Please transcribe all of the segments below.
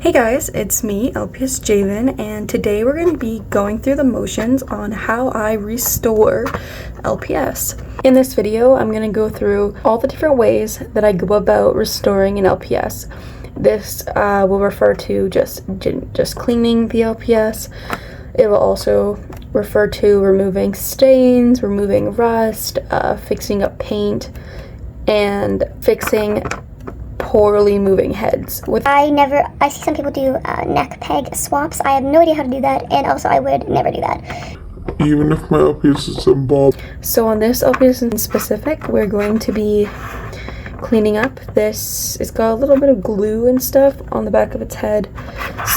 Hey guys, it's me, Lps Javen, and today we're going to be going through the motions on how I restore LPS. In this video, I'm going to go through all the different ways that I go about restoring an LPS. This will refer to just cleaning the LPS. It will also refer to removing stains, removing rust, fixing up paint, and fixing poorly moving heads. I see some people do neck peg swaps. I have no idea how to do that, and also I would never do that. Even if my LPS is involved. So on this LPS in specific, we're going to be cleaning up this. It's got a little bit of glue and stuff on the back of its head.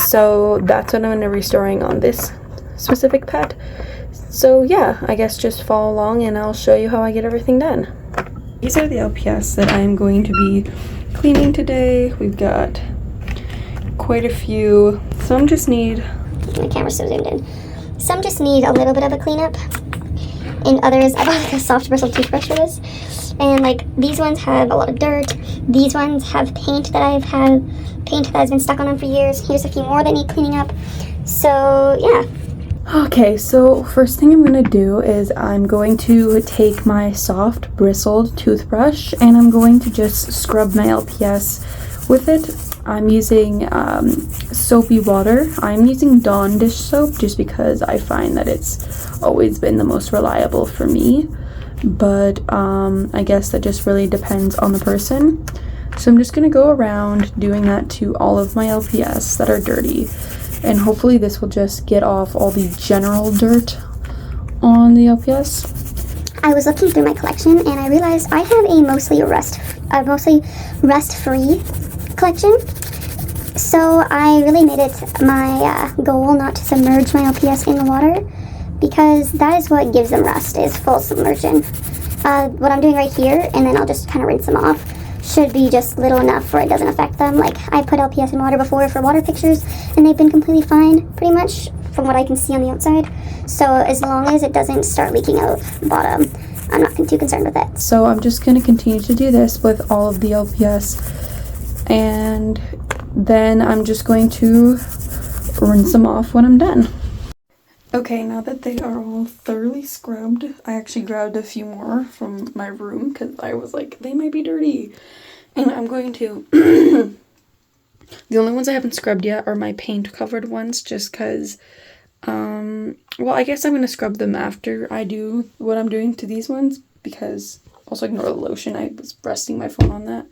So that's what I'm going to be restoring on this specific pet. So yeah, I guess just follow along and I'll show you how I get everything done. These are the LPS that I'm going to be cleaning today. We've got quite a few. Some just need, my camera's so zoomed in. Some just need a little bit of a cleanup, and others, I bought like a soft bristle toothbrush for this, and like these ones have a lot of dirt. These ones have paint that paint that has been stuck on them for years. Here's a few more that need cleaning up. So yeah. Okay, so first thing I'm going to do is I'm going to take my soft bristled toothbrush and I'm going to just scrub my LPS with it. I'm using soapy water. I'm using Dawn dish soap just because I find that it's always been the most reliable for me. But I guess that just really depends on the person. So I'm just going to go around doing that to all of my LPS that are dirty. And hopefully this will just get off all the general dirt on the LPS. I was looking through my collection and I realized I have a mostly rust-free collection. So I really made it my goal not to submerge my LPS in the water, because that is what gives them rust, is full submersion. What I'm doing right here, and then I'll just kind of rinse them off, should be just little enough where it doesn't affect them. Like, I put LPS in water before for water pictures, and they've been completely fine, pretty much, from what I can see on the outside. So as long as it doesn't start leaking out the bottom, I'm not too concerned with it. So I'm just going to continue to do this with all of the LPS, and then I'm just going to rinse them off when I'm done. Okay, now that they are all thoroughly scrubbed, I actually grabbed a few more from my room because I was like, they might be dirty. And I'm going to... The only ones I haven't scrubbed yet are my paint-covered ones, just because... well, I guess I'm going to scrub them after I do what I'm doing to these ones, because... Also ignore the lotion, I was resting my phone on that.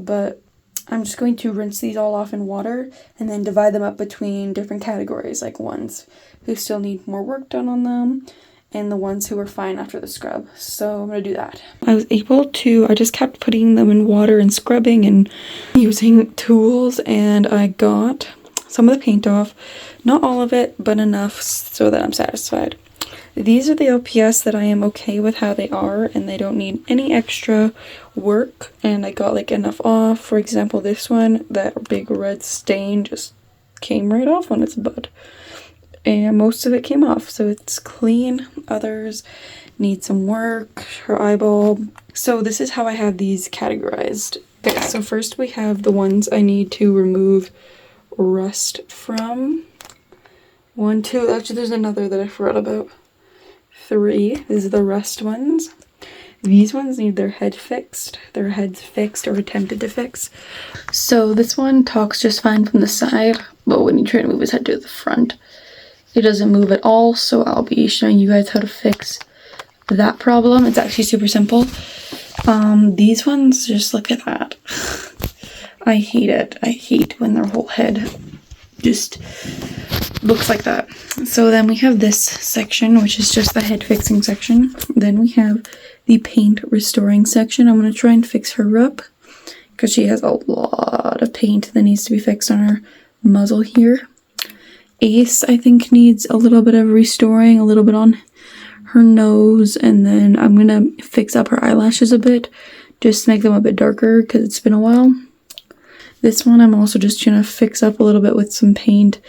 But I'm just going to rinse these all off in water and then divide them up between different categories, like ones who still need more work done on them and the ones who are fine after the scrub. So I'm going to do that. I just kept putting them in water and scrubbing and using tools, and I got some of the paint off. Not all of it, but enough so that I'm satisfied. These are the LPS that I am okay with how they are, and they don't need any extra work, and I got like enough off. For example, this one, that big red stain just came right off on its butt, and most of it came off, so it's clean. Others need some work. Her eyeball. So this is how I have these categorized. Okay, so first we have the ones I need to remove rust from. 1, 2, actually there's another that I forgot about. 3, these are the rust ones. These ones need their heads fixed or attempted to fix. So this one talks just fine from the side, but when you try to move his head to the front, it doesn't move at all. So I'll be showing you guys how to fix that problem. It's actually super simple. These ones, just look at that. I hate it. I hate when their whole head just looks like that. So then we have this section, which is just the head fixing section. Then we have the paint restoring section. I'm going to try and fix her up because she has a lot of paint that needs to be fixed on her muzzle here. Ace, I think, needs a little bit of restoring, a little bit on her nose, and then I'm going to fix up her eyelashes a bit, just to make them a bit darker because it's been a while. This one I'm also just going to fix up a little bit with some paint.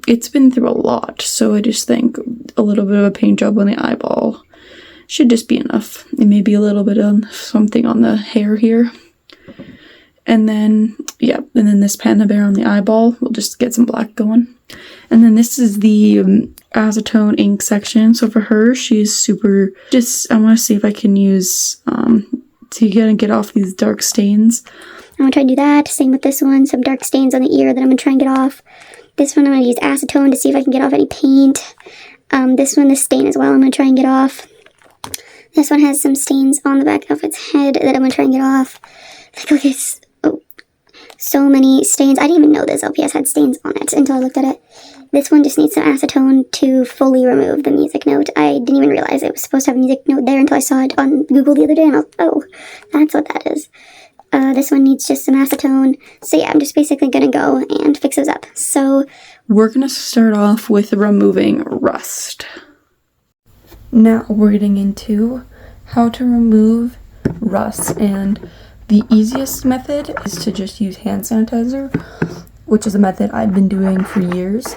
It's been through a lot, so I just think a little bit of a paint job on the eyeball should just be enough. And maybe a little bit of something on the hair here. And then, yeah, and then this Panda Bear on the eyeball, we'll just get some black going. And then this is the acetone ink section. So for her, she's super, I want to see if I can use, to get off these dark stains. I'm going to try to do that. Same with this one, some dark stains on the ear that I'm going to try and get off. This one I'm going to use acetone to see if I can get off any paint. This one, this stain as well, I'm going to try and get off. This one has some stains on the back of its head that I'm going to try and get off. Like, look at this. Oh, so many stains. I didn't even know this LPS had stains on it until I looked at it. This one just needs some acetone to fully remove the music note. I didn't even realize it was supposed to have a music note there until I saw it on Google the other day, and I was like, oh, that's what that is. This one needs just some acetone. So yeah, I'm just basically gonna go and fix those up. So we're gonna start off with removing rust. Now we're getting into how to remove rust, and the easiest method is to just use hand sanitizer, which is a method I've been doing for years.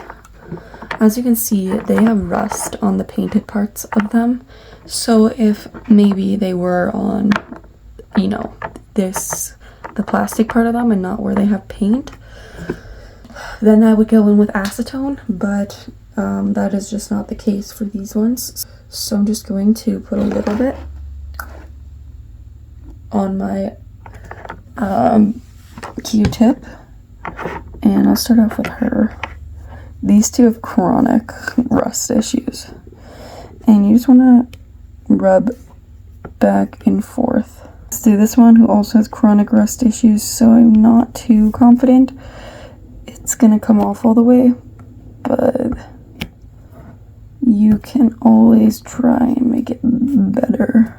As you can see, they have rust on the painted parts of them. So if maybe they were on, you know, the plastic part of them and not where they have paint, then I would go in with acetone, but that is just not the case for these ones. So I'm just going to put a little bit on my Q-tip, and I'll start off with her. These two have chronic rust issues, and you just want to rub back and forth. Let's do this one, who also has chronic rust issues, so I'm not too confident it's gonna come off all the way, but you can always try and make it better.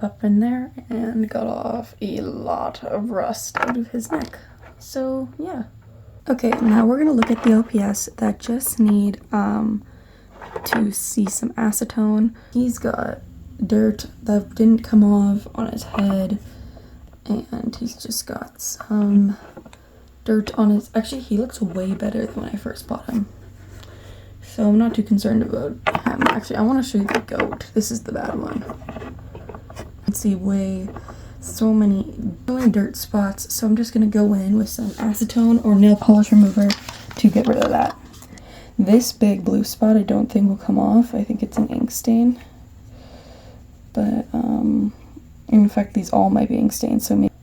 Up in there and got off a lot of rust out of his neck. So yeah. Okay, now we're gonna look at the LPS that just need to see some acetone. He's got dirt that didn't come off on his head, and he's just got some dirt on his, actually he looks way better than when I first bought him, so I'm not too concerned about him. Actually, I want to show you the goat. This is the bad one. See so many dirt spots, so I'm just gonna go in with some acetone or nail polish remover to get rid of that. This big blue spot I don't think will come off. I think it's an ink stain, but in fact these all might be ink stains, so maybe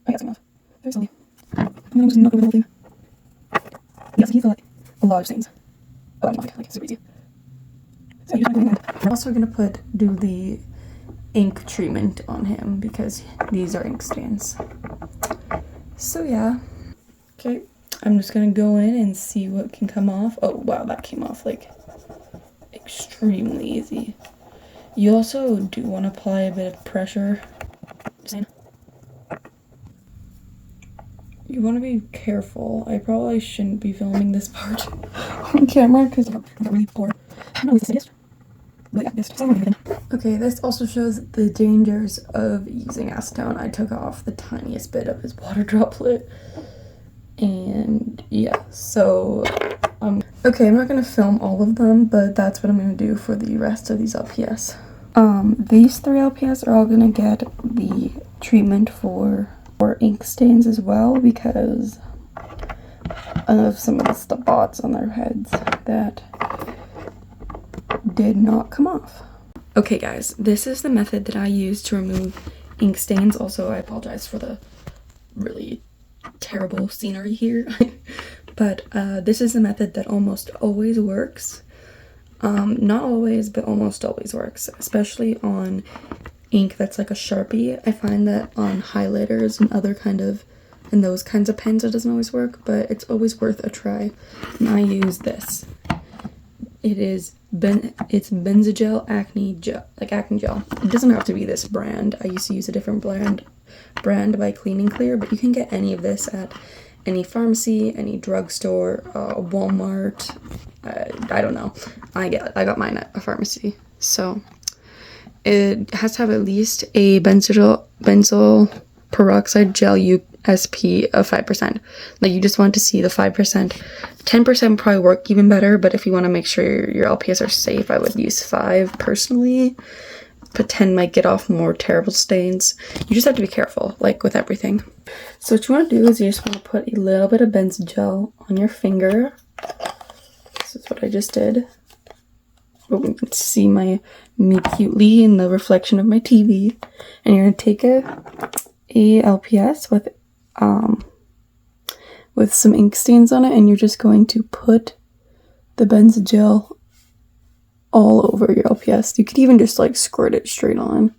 I got some off very slowly. I'm gonna just knock over the whole thing. Yes, he's got a lot of stains. Oh, I'm not like super easy. We're also going to do the ink treatment on him because these are ink stains. So yeah. Okay, I'm just going to go in and see what can come off. Oh wow, that came off like extremely easy. You also do want to apply a bit of pressure. You want to be careful. I probably shouldn't be filming this part on camera because I'm not really poor. I don't know what this is. But yeah, okay, this also shows the dangers of using acetone. I took off the tiniest bit of his water droplet, and yeah, so okay, I'm not gonna film all of them, but that's what I'm gonna do for the rest of these LPS. These three LPS are all gonna get the treatment for ink stains as well because of some of the spots on their heads that did not come off. Okay guys, this is the method that I use to remove ink stains. Also, I apologize for the really terrible scenery here. But this is the method that almost always works. Not always, but almost always works, especially on ink that's like a Sharpie. I find that on highlighters and those kinds of pens it doesn't always work, but it's always worth a try. And I use this. It's Benzogel acne gel, like acne gel. It doesn't have to be this brand. I used to use a different brand by Clean and Clear, but you can get any of this at any pharmacy, any drugstore, Walmart. I don't know. I got mine at a pharmacy. So it has to have at least a benzoyl peroxide gel USP of 5%. Like, you just want to see the 5%. 10% probably work even better, but if you want to make sure your LPS are safe, I would use 5 personally. But 10 might get off more terrible stains. You just have to be careful, like with everything. So what you want to do is you just want to put a little bit of benzo gel on your finger. This is what I just did. But you can see me cutely in the reflection of my TV. And you're going to take a LPS with some ink stains on it, and you're just going to put the benzo gel all over your LPS. You could even just like squirt it straight on.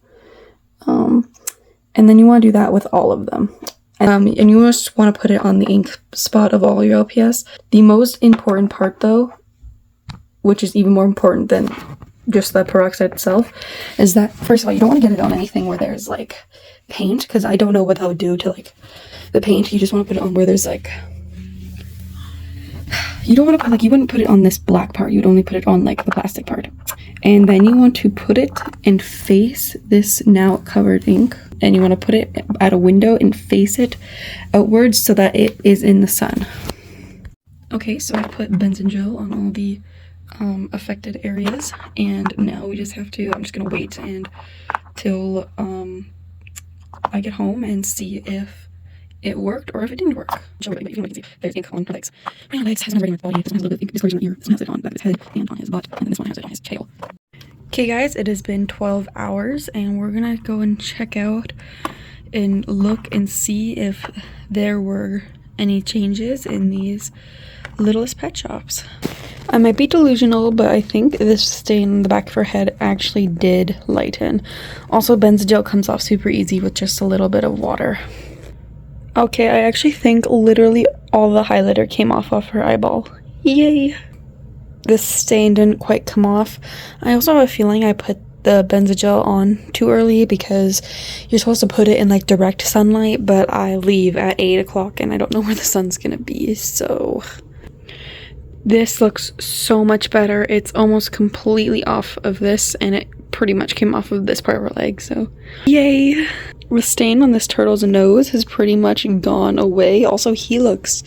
And then you want to do that with all of them. And you just want to put it on the ink spot of all your LPS. The most important part though, which is even more important than just the peroxide itself, is that first of all, you don't want to get it on anything where there's like paint, because I don't know what that would do to like the paint. You just want to put it on where there's like, you don't want to put, like, you wouldn't put it on this black part, you'd only put it on like the plastic part. And then you want to put it and face this now covered ink, and you want to put it at a window and face it outwards so that it is in the sun. Okay, so I put benzo gel on all the affected areas, and now we just have to, I'm just gonna wait till I get home and see if it worked or if it didn't work. There's ink on her legs. My legs has been on his body. This one has a little bit of ink discouraging on ear. This one has it on the back of his head and on his butt, and then this one has it on his tail. Okay guys, it has been 12 hours and we're gonna go and check out and look and see if there were any changes in these littlest pet shops. I might be delusional, but I think this stain on the back of her head actually did lighten. Also, benzo gel comes off super easy with just a little bit of water. Okay, I actually think literally all the highlighter came off of her eyeball. Yay! This stain didn't quite come off. I also have a feeling I put the benzo gel on too early because you're supposed to put it in like direct sunlight, but I leave at 8 o'clock and I don't know where the sun's gonna be, so this looks so much better. It's almost completely off of this, and it pretty much came off of this part of her leg, so yay! The stain on this turtle's nose has pretty much gone away. Also, he looks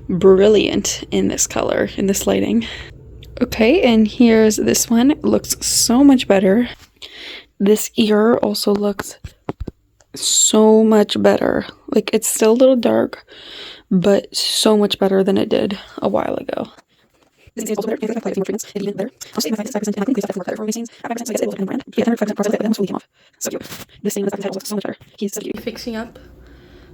brilliant in this color, in this lighting. Okay, and here's this one. It looks so much better. This ear also looks so much better. Like, it's still a little dark, but so much better than it did a while ago. This is also better. I think more treatments, it's even better. I'll say my 5%, and I think it's more better for my stains. 5%, so I guess it will brand. Yeah, 5% process, that almost fully came off. So cute. This stain on the 5% looks so much better. He's so cute. Fixing up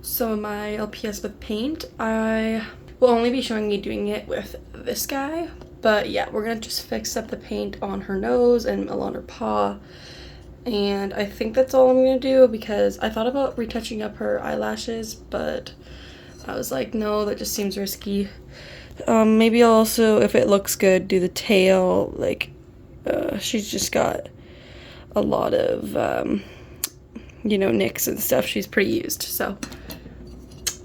so my LPS with paint. I will only be showing you doing it with this guy. But yeah, we're gonna just fix up the paint on her nose and along her paw. And I think that's all I'm gonna do, because I thought about retouching up her eyelashes, but I was like, no, that just seems risky. Maybe I'll also, if it looks good, do the tail. Like, she's just got a lot of, you know, nicks and stuff. She's pretty used, so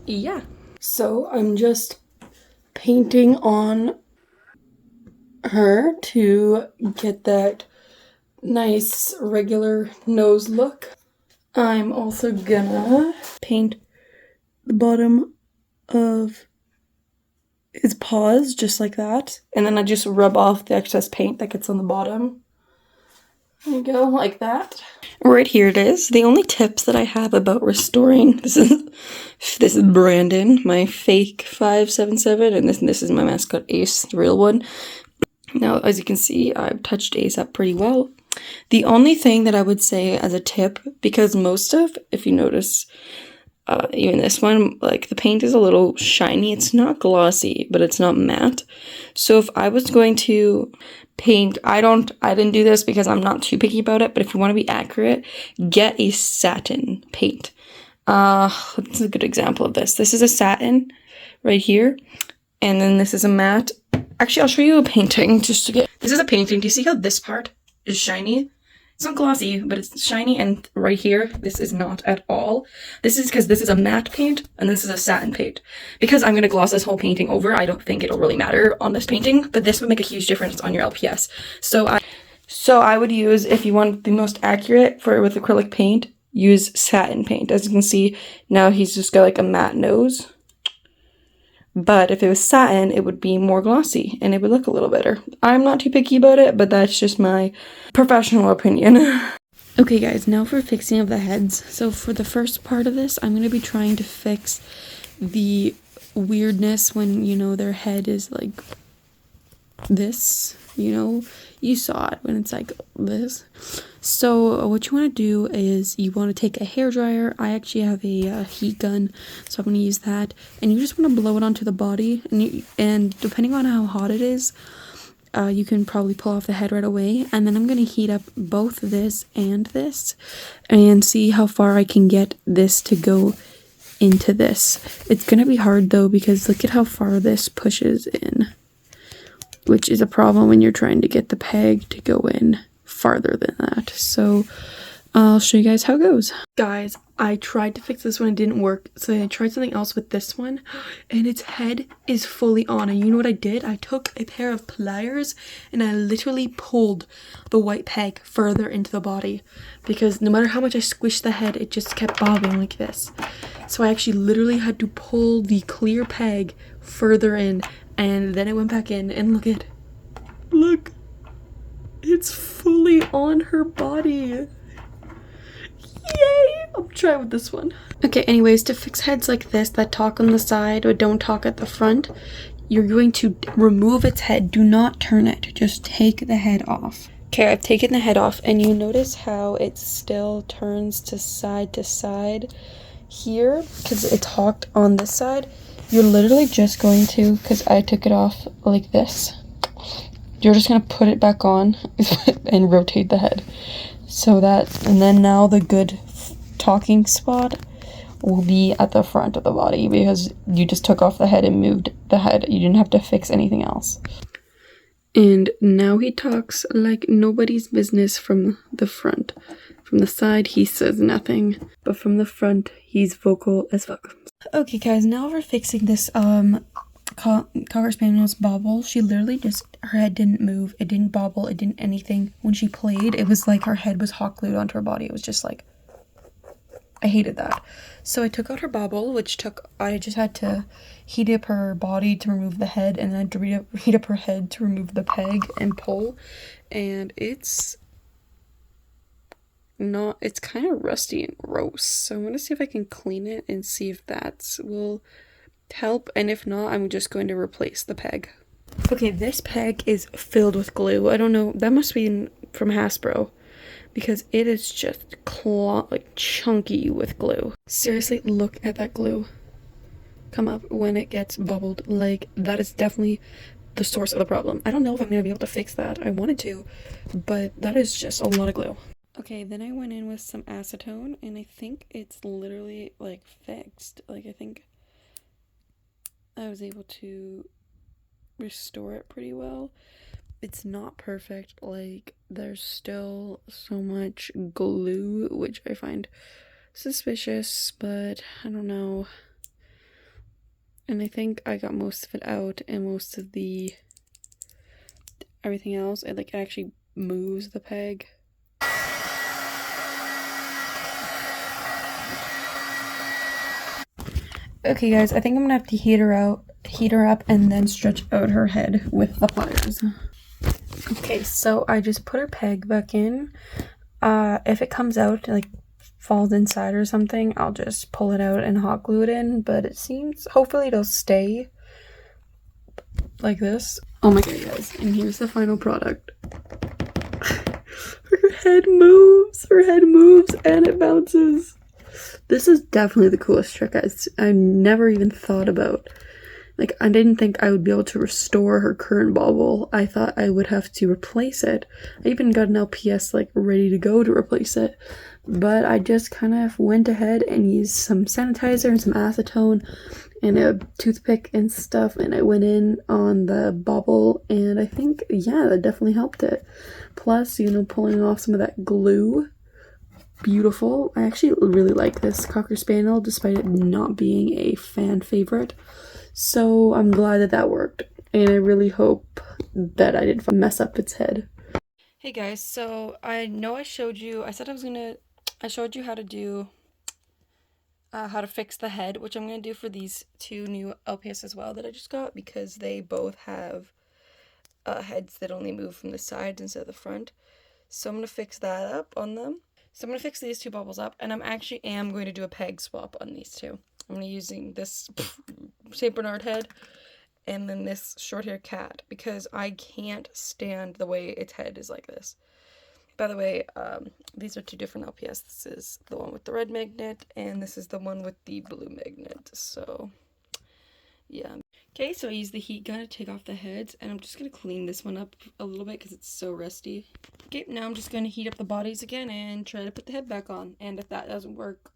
yeah. So I'm just painting on her to get that nice regular nose look. I'm also gonna paint the bottom of his paws just like that, and then I just rub off the excess paint that gets on the bottom. There you go, like that. Right here it is. The only tips that I have about restoring, this is Brandon, my fake 577, and this is my mascot Ace, the real one. Now, as you can see, I've touched Ace up pretty well. The only thing that I would say as a tip, because most of, if you notice, even this one, like, the paint is a little shiny. It's not glossy, but it's not matte. So if I was going to paint, I didn't do this because I'm not too picky about it, but if you want to be accurate, get a satin paint. This is a good example of this. This is a satin right here, and then this is a matte. Actually, I'll show you a painting just to get, this is a painting. Do you see how this part is shiny? It's not glossy, but it's shiny, and right here, this is not at all. This is because this is a matte paint, and this is a satin paint. Because I'm going to gloss this whole painting over, I don't think it'll really matter on this painting, but this would make a huge difference on your LPS. So I would use, if you want the most accurate for with acrylic paint, use satin paint. As you can see, now he's just got like a matte nose. But if it was satin, it would be more glossy and it would look a little better. I'm not too picky about it, but that's just my professional opinion. Okay guys, now for fixing of the heads. So for the first part of this, I'm going to be trying to fix the weirdness when, you know, their head is like this, you know, you saw it when it's like this. So what you want to do is you want to take a hairdryer. I actually have a heat gun, so I'm going to use that, and you just want to blow it onto the body, and depending on how hot it is, you can probably pull off the head right away. And then I'm going to heat up both this and see how far I can get this to go into this. It's going to be hard though, because look at how far this pushes in, which is a problem when you're trying to get the peg to go in farther than that. So I'll show you guys how it goes. Guys, I tried to fix this one, it didn't work, so I tried something else with this one, and its head is fully on. And you know what I did? I took a pair of pliers and I literally pulled the white peg further into the body, because no matter how much I squished the head, it just kept bobbing like this. So I actually literally had to pull the clear peg further in, and then it went back in, and look, it's fully on her body. Yay! I'll try with this one. Okay, anyways, to fix heads like this that talk on the side or don't talk at the front, you're going to remove its head. Do not turn it, just take the head off. Okay, I've taken the head off, and you notice how it still turns to side here, because it's hooked on this side. You're literally just going to, because I took it off like this, you're just going to put it back on and rotate the head. So that, and then now the good talking spot will be at the front of the body, because you just took off the head and moved the head. You didn't have to fix anything else. And now he talks like nobody's business from the front. From the side, he says nothing, but from the front, he's vocal as fuck. Okay guys, now we're fixing this Cocker Spaniel's bobble. She literally just, her head didn't move, it didn't bobble, it didn't anything. When she played, it was like her head was hot glued onto her body. It was just like, I hated that. So I took out her bobble, I just had to heat up her body to remove the head, and then to heat up her head to remove the peg and pull. And it's kind of rusty and gross. So I'm gonna see if I can clean it and see if that will help, and if not, I'm just going to replace the peg. Okay, this peg is filled with glue. I don't know, that must be from Hasbro, because it is just like chunky with glue. Seriously, look at that glue come up when it gets bubbled. Like, that is definitely the source of the problem. I don't know if I'm gonna be able to fix that. I wanted to, but that is just a lot of glue. Okay, then I went in with some acetone, and I think it's literally like fixed. Like, I think I was able to restore it pretty well. It's not perfect, like there's still so much glue, which I find suspicious, but I don't know. And I think I got most of it out, and most of the everything else, it actually moves the peg. Okay guys, I think I'm gonna have to heat her up, and then stretch out her head with the pliers. Okay, so I just put her peg back in. If it comes out, like falls inside or something, I'll just pull it out and hot glue it in, but it seems, hopefully it'll stay like this. Oh my god guys, and here's the final product. Her head moves and it bounces. This is definitely the coolest trick I never even thought about Like, I didn't think I would be able to restore her current bobble. I thought I would have to replace it. I even got an LPS like ready to go to replace it. But I just kind of went ahead and used some sanitizer and some acetone and a toothpick and stuff, and I went in on the bobble, and I think, yeah, that definitely helped it. Plus, you know, pulling off some of that glue. Beautiful. I actually really like this Cocker Spaniel, despite it not being a fan favorite. So I'm glad that that worked, and I really hope that I didn't mess up its head. Hey guys, so I know I showed you, I showed you how to do, how to fix the head, which I'm going to do for these two new LPS as well that I just got, because they both have heads that only move from the sides instead of the front. So I'm going to fix that up on them. So I'm going to fix these two bubbles up, and I am going to do a peg swap on these two. I'm going to be using this St. Bernard head and then this short hair cat, because I can't stand the way its head is like this. By the way, these are two different LPS. This is the one with the red magnet, and this is the one with the blue magnet. So, yeah. Okay, so I use the heat gun to take off the heads, and I'm just going to clean this one up a little bit because it's so rusty. Okay, now I'm just going to heat up the bodies again and try to put the head back on. And if that doesn't work,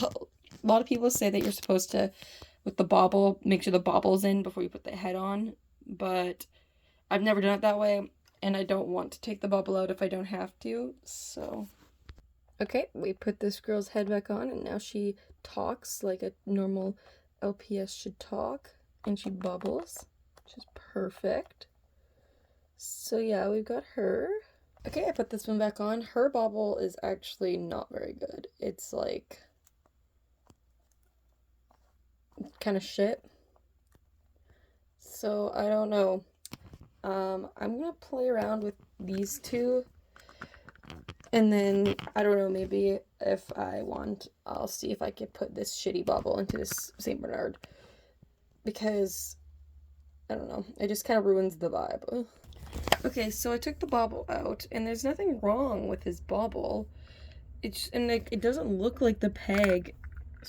a lot of people say that you're supposed to, with the bobble, make sure the bobble's in before you put the head on. But I've never done it that way, and I don't want to take the bobble out if I don't have to, so. Okay, we put this girl's head back on, and now she talks like a normal LPS should talk. And she bubbles, which is perfect. So yeah, we've got her. Okay, I put this one back on. Her bobble is actually not very good. It's like kind of shit. So I don't know. I'm gonna play around with these two, and then I don't know, maybe if I want, I'll see if I could put this shitty bobble into this St. Bernard. Because, I don't know, it just kind of ruins the vibe. Okay, so I took the bobble out, and there's nothing wrong with his bobble. It doesn't look like the peg,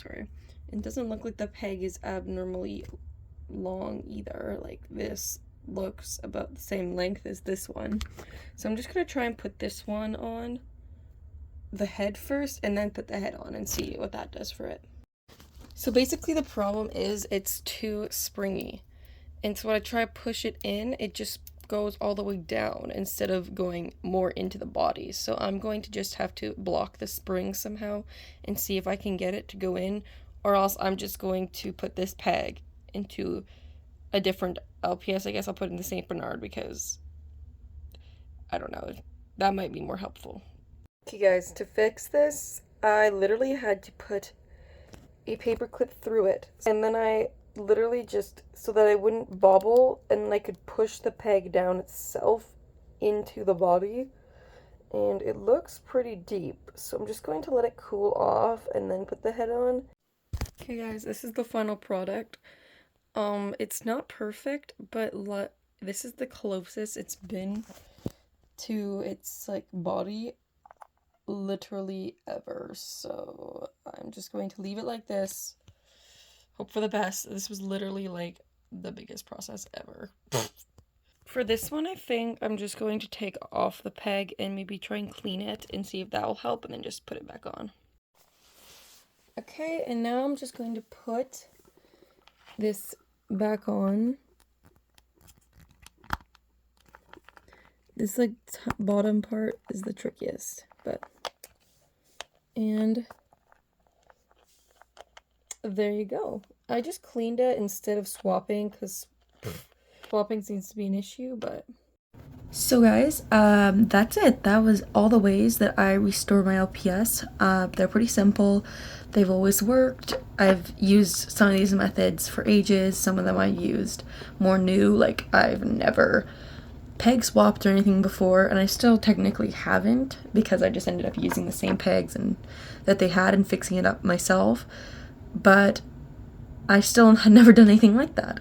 it doesn't look like the peg is abnormally long either. Like, this looks about the same length as this one. So I'm just gonna try and put this one on the head first, and then put the head on and see what that does for it. So basically the problem is it's too springy, and so when I try to push it in, it just goes all the way down instead of going more into the body. So I'm going to just have to block the spring somehow and see if I can get it to go in, or else I'm just going to put this peg into a different LPS. I guess I'll put it in the St. Bernard, because I don't know, that might be more helpful. Okay guys, to fix this, I literally had to put a paper clip through it, and then I literally just, so that I wouldn't bobble, and I could push the peg down itself into the body, and it looks pretty deep, so I'm just going to let it cool off and then put the head on. Okay guys, this is the final product. It's not perfect, but this is the closest it's been to its like body literally ever. So I'm just going to leave it like this, hope for the best. This was literally like the biggest process ever. For this one, I think I'm just going to take off the peg and maybe try and clean it and see if that will help, and then just put it back on. Okay, and now I'm just going to put this back on. This like bottom part is the trickiest, and there you go. I just cleaned it instead of swapping, because swapping seems to be an issue, but. So guys, that's it. That was all the ways that I restore my LPS. They're pretty simple. They've always worked. I've used some of these methods for ages. Some of them I used more new, like I've never peg swapped or anything before, and I still technically haven't, because I just ended up using the same pegs and that they had and fixing it up myself, but I still had never done anything like that.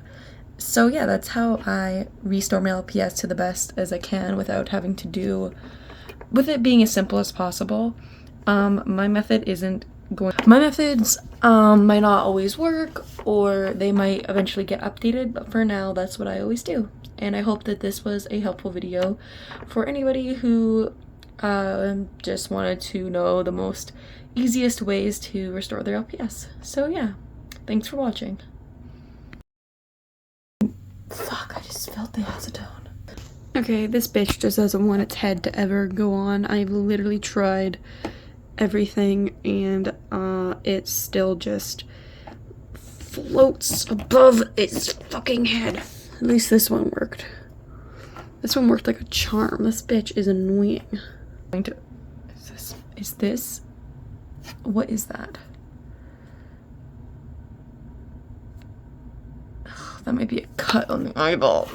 So yeah, that's how I restore my LPS to the best as I can without having to do, with it being as simple as possible. My method isn't going. My methods might not always work, or they might eventually get updated, but for now that's what I always do. And I hope that this was a helpful video for anybody who just wanted to know the most easiest ways to restore their LPS. So yeah, thanks for watching. Fuck, I just felt the acetone. Okay, this bitch just doesn't want its head to ever go on. I've literally tried everything and it still just floats above its fucking head. At least this one worked. This one worked like a charm. This bitch is annoying. Is this? What is that? Ugh, that might be a cut on the eyeball.